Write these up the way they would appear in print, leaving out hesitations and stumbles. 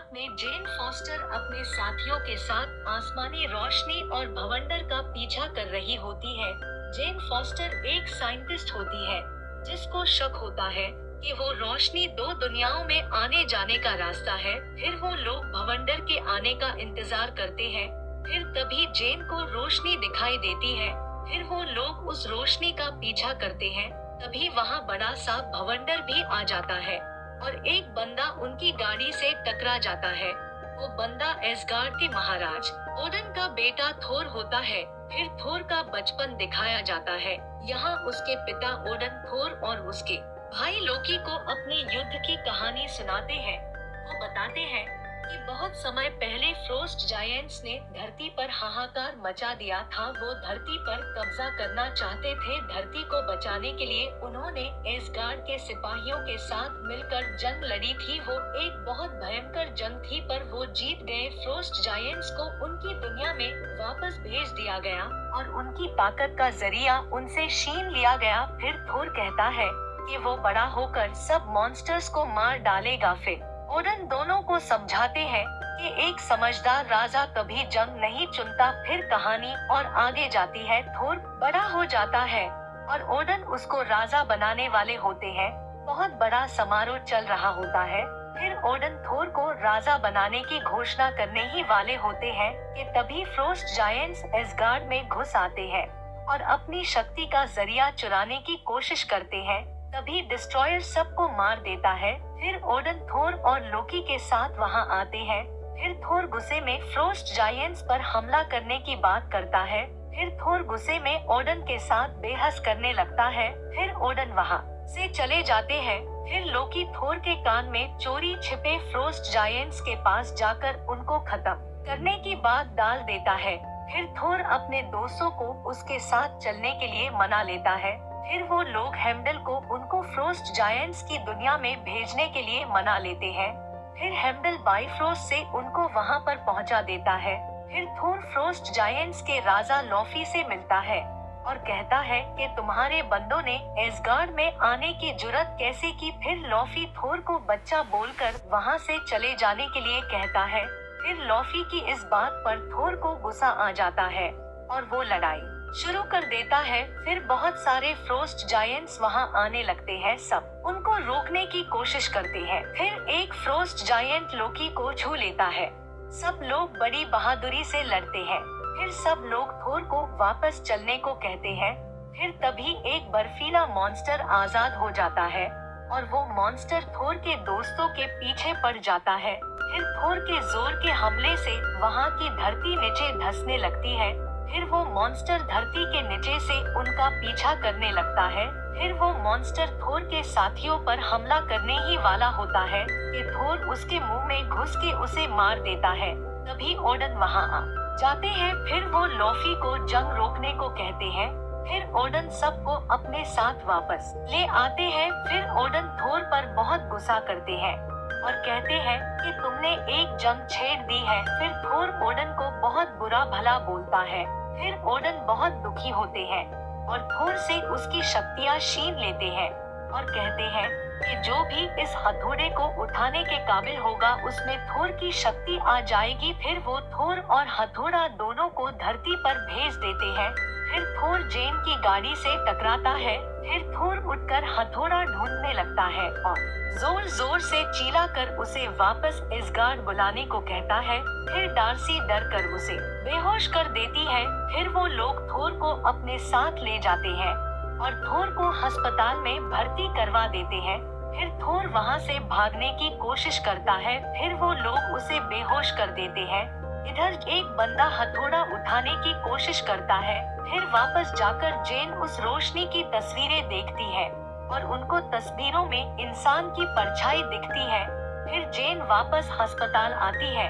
रात में जेन फॉस्टर अपने साथियों के साथ आसमानी रोशनी और भवंडर का पीछा कर रही होती है। जेन फॉस्टर एक साइंटिस्ट होती है जिसको शक होता है कि वो रोशनी दो दुनियाओं में आने जाने का रास्ता है। फिर वो लोग भवंडर के आने का इंतजार करते हैं। फिर तभी जेन को रोशनी दिखाई देती है। फिर वो लोग उस रोशनी का पीछा करते हैं। तभी वहाँ बड़ा सा भवंडर भी आ जाता है और एक बंदा उनकी गाड़ी से टकरा जाता है। वो बंदा एसगार्ड के महाराज ओडन का बेटा थोर होता है। फिर थोर का बचपन दिखाया जाता है। यहाँ उसके पिता ओडन थोर और उसके भाई लोकी को अपने युद्ध की कहानी सुनाते हैं। वो बताते हैं कि बहुत समय पहले फ्रोस्ट जायंट्स ने धरती पर हाहाकार मचा दिया था। वो धरती पर कब्जा करना चाहते थे। धरती को बचाने के लिए उन्होंने एसगार्ड के सिपाहियों के साथ मिलकर जंग लड़ी थी। वो एक बहुत भयंकर जंग थी, पर वो जीत गए। फ्रोस्ट जायंट्स को उनकी दुनिया में वापस भेज दिया गया और उनकी ताकत का जरिया उनसे छीन लिया गया। फिर थोर कहता है कि वो बड़ा होकर सब मॉन्स्टर्स को मार डालेगा। फिर ओडन दोनों को समझाते हैं कि एक समझदार राजा कभी जंग नहीं चुनता। फिर कहानी और आगे जाती है। थोर बड़ा हो जाता है और ओडन उसको राजा बनाने वाले होते हैं। बहुत बड़ा समारोह चल रहा होता है। फिर ओडन थोर को राजा बनाने की घोषणा करने ही वाले होते हैं कि तभी फ्रोस्ट जायंट्स एसगार्ड में घुस आते हैं और अपनी शक्ति का जरिया चुराने की कोशिश करते हैं। तभी डिस्ट्रॉयर सबको मार देता है। फिर ओडन थोर और लोकी के साथ वहां आते हैं। फिर थोर गुस्से में फ्रोस्ट जायंट्स पर हमला करने की बात करता है। फिर थोर गुस्से में ओडन के साथ बेहस करने लगता है। फिर ओडन वहां से चले जाते हैं। फिर लोकी थोर के कान में चोरी छिपे फ्रोस्ट जायंट्स के पास जाकर उनको खत्म करने की बात डाल देता है। फिर थोर अपने दोस्तों को उसके साथ चलने के लिए मना लेता है। फिर वो लोग हेमडल को उनको फ्रोस्ट जायंट्स की दुनिया में भेजने के लिए मना लेते हैं। फिर हेमडल बाइफ्रोस्ट से उनको वहां पर पहुंचा देता है। फिर थोर फ्रोस्ट जायंट्स के राजा लॉफी से मिलता है और कहता है कि तुम्हारे बंदों ने एसगार्ड में आने की जुर्रत कैसे की। फिर लॉफी थोर को बच्चा बोलकर वहां से चले जाने के लिए कहता है। फिर लॉफी की इस बात पर थोर को गुस्सा आ जाता है और वो लड़ाई शुरू कर देता है। फिर बहुत सारे फ्रोस्ट जायंट्स वहां आने लगते हैं। सब उनको रोकने की कोशिश करते हैं। फिर एक फ्रोस्ट जायंट लोकी को छू लेता है। सब लोग बड़ी बहादुरी से लड़ते हैं। फिर सब लोग थोर को वापस चलने को कहते हैं। फिर तभी एक बर्फीला मॉन्स्टर आजाद हो जाता है और वो मॉन्स्टर थोर के दोस्तों के पीछे पड़ जाता है। फिर थोर के जोर के हमले से वहाँ की धरती नीचे धंसने लगती है। फिर वो मॉन्स्टर धरती के नीचे से उनका पीछा करने लगता है। फिर वो मॉन्स्टर थोर के साथियों पर हमला करने ही वाला होता है कि थोर उसके मुंह में घुस के उसे मार देता है। तभी ओडन वहां आ जाते हैं। फिर वो लॉफी को जंग रोकने को कहते हैं। फिर ओडन सबको अपने साथ वापस ले आते हैं। फिर ओडन थोर पर बहुत गुस्सा करते हैं और कहते हैं कि तुमने एक जंग छेड़ दी है। फिर थोर ओडन को बहुत बुरा भला बोलता है। फिर ओडन बहुत दुखी होते हैं और थोर से उसकी शक्तियाँ छीन लेते हैं और कहते हैं कि जो भी इस हथौड़े को उठाने के काबिल होगा उसमें थोर की शक्ति आ जाएगी। फिर वो थोर और हथौड़ा दोनों को धरती पर भेज देते हैं। फिर थोर जेन की गाड़ी से टकराता है। फिर थोर उठकर हथौड़ा ढूंढने लगता है और जोर जोर से चिल्ला कर उसे वापस एसगार्ड बुलाने को कहता है। फिर डार्सी डर कर उसे बेहोश कर देती है। फिर वो लोग थोर को अपने साथ ले जाते हैं और थोर को अस्पताल में भर्ती करवा देते हैं। फिर थोर वहां से भागने की कोशिश करता है। फिर वो लोग उसे बेहोश कर देते हैं। इधर एक बंदा हथौड़ा उठाने की कोशिश करता है। फिर वापस जाकर जेन उस रोशनी की तस्वीरें देखती है और उनको तस्वीरों में इंसान की परछाई दिखती है। फिर जेन वापस अस्पताल आती है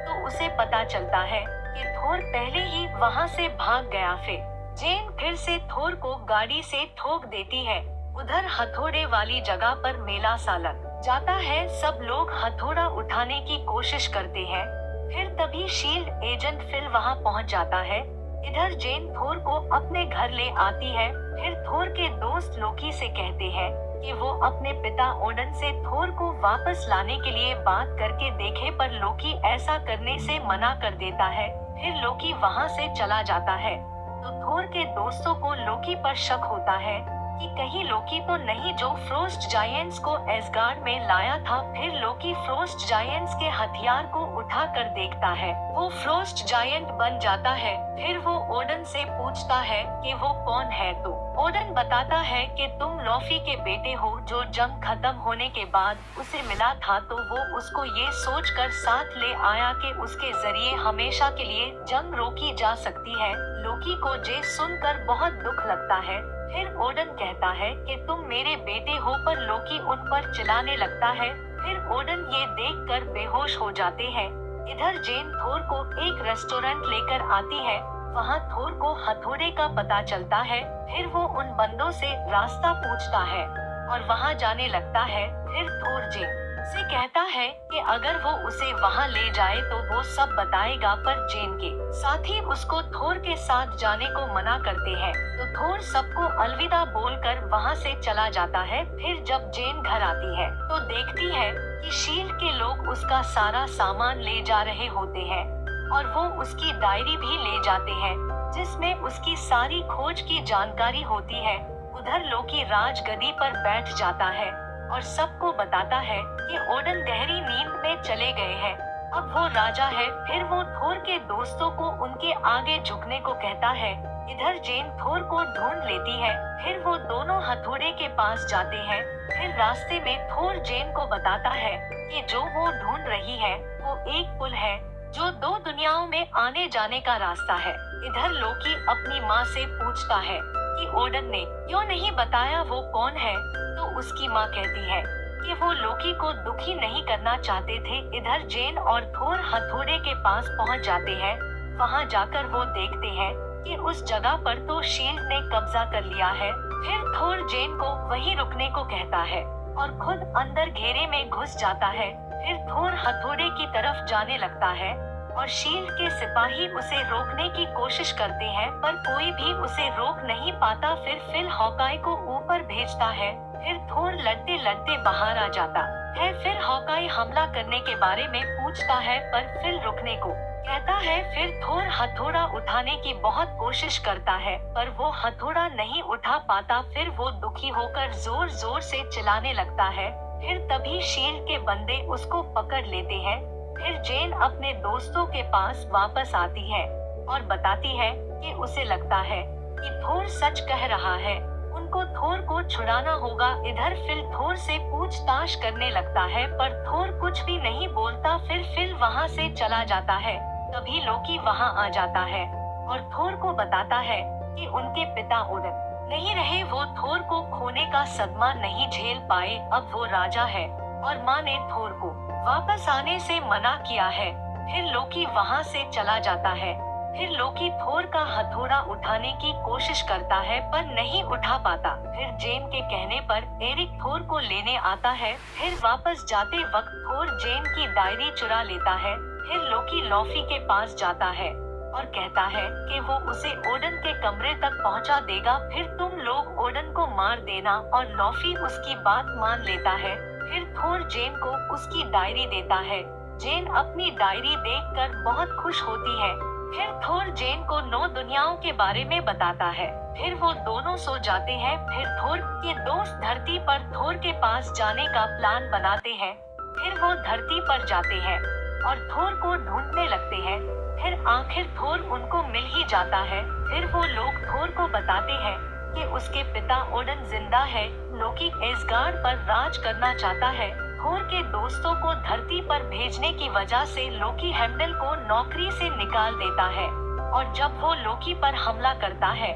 तो उसे पता चलता है कि थोर पहले ही वहां से भाग गया। फिर जेन फिर से थोर को गाड़ी से ठोक देती है। उधर हथौड़े वाली जगह पर मेला सा लग जाता है। सब लोग हथौड़ा उठाने की कोशिश करते हैं। फिर तभी शील्ड एजेंट फिल वहां पहुंच जाता है। इधर जेन थोर को अपने घर ले आती है। फिर थोर के दोस्त लोकी से कहते हैं कि वो अपने पिता ओडन से थोर को वापस लाने के लिए बात करके देखे, पर लोकी ऐसा करने से मना कर देता है। फिर लोकी वहाँ से चला जाता है। तो थोर के दोस्तों को लोकी पर शक होता है कि कहीं लोकी तो नहीं जो फ्रोस्ट जायंट्स को एसगार्ड में लाया था। फिर लोकी फ्रोस्ट जायंट्स के हथियार को उठा कर देखता है, वो फ्रोस्ट जायंट बन जाता है। फिर वो ओडन से पूछता है कि वो कौन है, तो ओडन बताता है कि तुम लॉफी के बेटे हो जो जंग खत्म होने के बाद उसे मिला था। तो वो उसको ये सोचकर साथ ले आया कि उसके जरिए हमेशा के लिए जंग रोकी जा सकती है। लोकी को ये सुनकर बहुत दुख लगता है। फिर ओडन कहता है कि तुम मेरे बेटे हो, पर लोकी उन पर चिल्लाने लगता है। फिर ओडन ये देखकर बेहोश हो जाते हैं। इधर जेन थोर को एक रेस्टोरेंट लेकर आती है। वहाँ थोर को हथौड़े का पता चलता है। फिर वो उन बंदों से रास्ता पूछता है और वहाँ जाने लगता है। फिर थोर जेन से कहता है कि अगर वो उसे वहाँ ले जाए तो वो सब बताएगा, पर जेन के साथ ही उसको थोर के साथ जाने को मना करते हैं। तो थोर सबको अलविदा बोलकर वहाँ से चला जाता है। फिर जब जेन घर आती है तो देखती है कि शील्ड के लोग उसका सारा सामान ले जा रहे होते हैं और वो उसकी डायरी भी ले जाते हैं जिसमें उसकी सारी खोज की जानकारी होती है। उधर लोकी राजगद्दी पर बैठ जाता है और सबको बताता है कि ओडन गहरी नींद में चले गए हैं, अब वो राजा है। फिर वो थोर के दोस्तों को उनके आगे झुकने को कहता है। इधर जेन थोर को ढूंढ लेती है। फिर वो दोनों हथौड़े के पास जाते हैं। फिर रास्ते में थोर जेन को बताता है कि जो वो ढूंढ रही है वो एक पुल है जो दो दुनियाओं में आने जाने का रास्ता है। इधर लोकी अपनी माँ से पूछता है कि ओडन ने क्यों नहीं बताया वो कौन है। तो उसकी माँ कहती है कि वो लोकी को दुखी नहीं करना चाहते थे। इधर जेन और थोर हथौड़े के पास पहुँच जाते हैं। वहाँ जाकर वो देखते हैं कि उस जगह पर तो शील्ड ने कब्जा कर लिया है। फिर थोर जेन को वहीं रुकने को कहता है और खुद अंदर घेरे में घुस जाता है। फिर थोर हथौड़े की तरफ जाने लगता है और शील्ड के सिपाही उसे रोकने की कोशिश करते हैं, पर कोई भी उसे रोक नहीं पाता। फिर फिल हॉकाई को ऊपर भेजता है। फिर थोर लड़ते लड़ते बाहर आ जाता है। फिर हॉकाई हमला करने के बारे में पूछता है, पर फिल रुकने को कहता है। फिर थोर हथौड़ा उठाने की बहुत कोशिश करता है, पर वो हथौड़ा नहीं उठा पाता। फिर वो दुखी होकर जोर जोर से चिल्लाने लगता है। फिर तभी शील्ड के बंदे उसको पकड़ लेते हैं। फिर जेन अपने दोस्तों के पास वापस आती है और बताती है कि उसे लगता है कि थोर सच कह रहा है, उनको थोर को छुड़ाना होगा। इधर फिल थोर से पूछताछ करने लगता है, पर थोर कुछ भी नहीं बोलता। फिर फिल वहाँ से चला जाता है। तभी लोकी वहाँ आ जाता है और थोर को बताता है कि उनके पिता ओडन नहीं रहे। वो थोर को खोने का सदमा नहीं झेल पाए। अब वो राजा है और माँ ने थोर को वापस आने से मना किया है। फिर लोकी वहाँ से चला जाता है। फिर लोकी थोर का हथौड़ा उठाने की कोशिश करता है, पर नहीं उठा पाता। फिर जेन के कहने पर एरिक थोर को लेने आता है। फिर वापस जाते वक्त थोर जेन की डायरी चुरा लेता है। फिर लोकी लॉफी के पास जाता है और कहता है कि वो उसे ओडन के कमरे तक पहुंचा देगा। फिर तुम लोग ओडन को मार देना, और लॉफी उसकी बात मान लेता है। फिर थोर जेन को उसकी डायरी देता है। जेन अपनी डायरी देखकर बहुत खुश होती है। फिर थोर जेन को 9 दुनियाओं के बारे में बताता है। फिर वो दोनों सो जाते हैं। फिर थोर के दोस्त धरती पर थोर के पास जाने का प्लान बनाते हैं। फिर वो धरती पर जाते हैं और थोर को ढूंढने लगते हैं। फिर आखिर थोर उनको मिल ही जाता है। फिर वो लोग थोर को बताते हैं कि उसके पिता ओडन जिंदा है। लोकी एसगार्ड पर राज करना चाहता है। थोर के दोस्तों को धरती पर भेजने की वजह से लोकी हेम्डल को नौकरी से निकाल देता है, और जब वो लोकी पर हमला करता है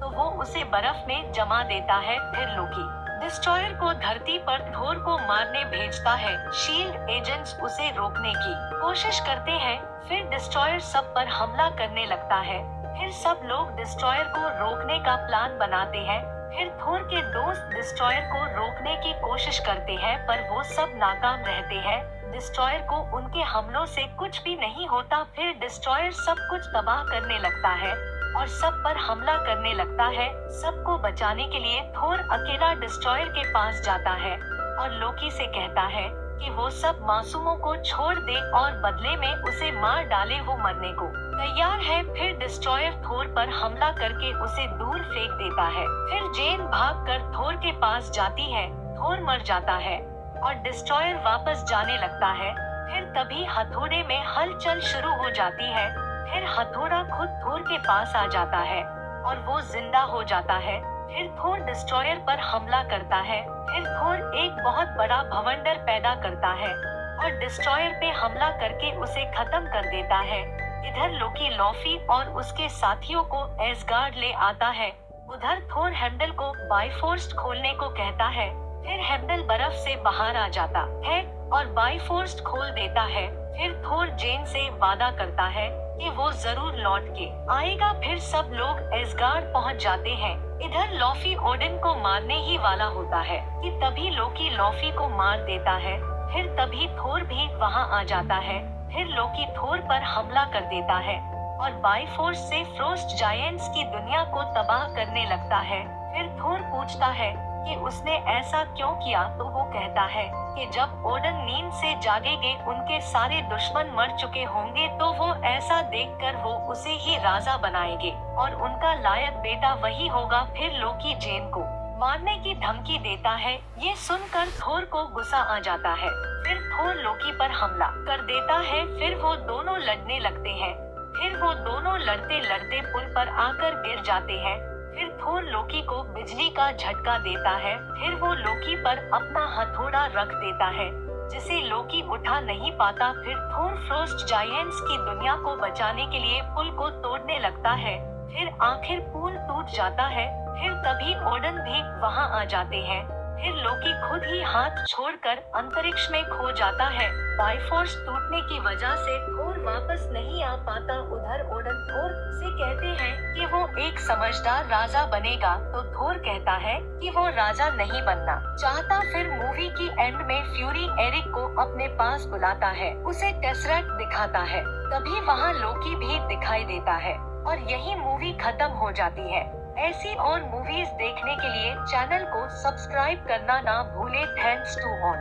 तो वो उसे बर्फ में जमा देता है। फिर लोकी डिस्ट्रॉयर को धरती पर थोर को मारने भेजता है। शील्ड एजेंट्स उसे रोकने की कोशिश करते हैं। फिर डिस्ट्रॉयर सब पर हमला करने लगता है। फिर सब लोग डिस्ट्रॉयर को रोकने का प्लान बनाते हैं। फिर थोर के दोस्त डिस्ट्रॉयर को रोकने की कोशिश करते हैं, पर वो सब नाकाम रहते हैं। डिस्ट्रॉयर को उनके हमलों से कुछ भी नहीं होता। फिर डिस्ट्रॉयर सब कुछ तबाह करने लगता है और सब पर हमला करने लगता है। सबको बचाने के लिए थोर अकेला डिस्ट्रॉयर के पास जाता है और लोकी से कहता है कि वो सब मासूमों को छोड़ दे और बदले में उसे मार डाले। वो मरने को तैयार है। फिर डिस्ट्रॉयर थोर पर हमला करके उसे दूर फेंक देता है। फिर जेन भागकर थोर के पास जाती है। थोर मर जाता है और डिस्ट्रॉयर वापस जाने लगता है। फिर तभी हथौड़े में हलचल शुरू हो जाती है। फिर हथौड़ा खुद थोर के पास आ जाता है और वो जिंदा हो जाता है। फिर थोर डिस्ट्रॉयर पर हमला करता है। फिर थोर एक बहुत बड़ा भवंडर पैदा करता है और डिस्ट्रॉयर पे हमला करके उसे खत्म कर देता है। इधर लोकी लॉफी और उसके साथियों को एसगार्ड ले आता है। उधर थोर हेम्डल को बाइफोर्स खोलने को कहता है। फिर हेम्डल बर्फ से बाहर आ जाता है और बाइफोर्स खोल देता है। फिर थोर जेन से वादा करता है कि वो जरूर लौट के आएगा। फिर सब लोग एसगार्ड पहुंच जाते हैं। इधर लॉफी ओडिन को मारने ही वाला होता है कि तभी लोकी लॉफी को मार देता है। फिर तभी थोर भी वहां आ जाता है। फिर लोकी थोर पर हमला कर देता है और बाइफोर्स से फ्रोस्ट जायंट्स की दुनिया को तबाह करने लगता है। फिर थोर पूछता है कि उसने ऐसा क्यों किया, तो वो कहता है कि जब ओडन नींद से जागेंगे उनके सारे दुश्मन मर चुके होंगे, तो वो ऐसा देखकर वो उसे ही राजा बनाएंगे और उनका लायक बेटा वही होगा। फिर लोकी जेन को मारने की धमकी देता है। ये सुनकर थोर को गुस्सा आ जाता है। फिर थोर लोकी पर हमला कर देता है। फिर वो दोनों लड़ने लगते हैं। फिर वो दोनों लड़ते लड़ते पुल पर आकर गिर जाते हैं। फिर थोर लोकी को बिजली का झटका देता है। फिर वो लोकी पर अपना हथौड़ा रख देता है जिसे लोकी उठा नहीं पाता। फिर थोर फ्रोस्ट जायंट्स की दुनिया को बचाने के लिए पुल को तोड़ने लगता है। फिर आखिर पुल टूट जाता है। फिर तभी ओडन भी वहां आ जाते हैं। फिर लोकी खुद ही हाथ छोड़कर अंतरिक्ष में खो जाता है। बाइफोर्स टूटने की वजह से थोर वापस नहीं आ पाता। उधर ओडन थोर से कहते हैं कि वो एक समझदार राजा बनेगा, तो थोर कहता है कि वो राजा नहीं बनना चाहता। फिर मूवी की एंड में फ्यूरी एरिक को अपने पास बुलाता है, उसे टेसरेक्ट दिखाता है। तभी वहाँ लोकी भी दिखाई देता है और यही मूवी खत्म हो जाती है। ऐसी और मूवीज देखने के लिए चैनल को सब्सक्राइब करना ना भूले। Thanks to all.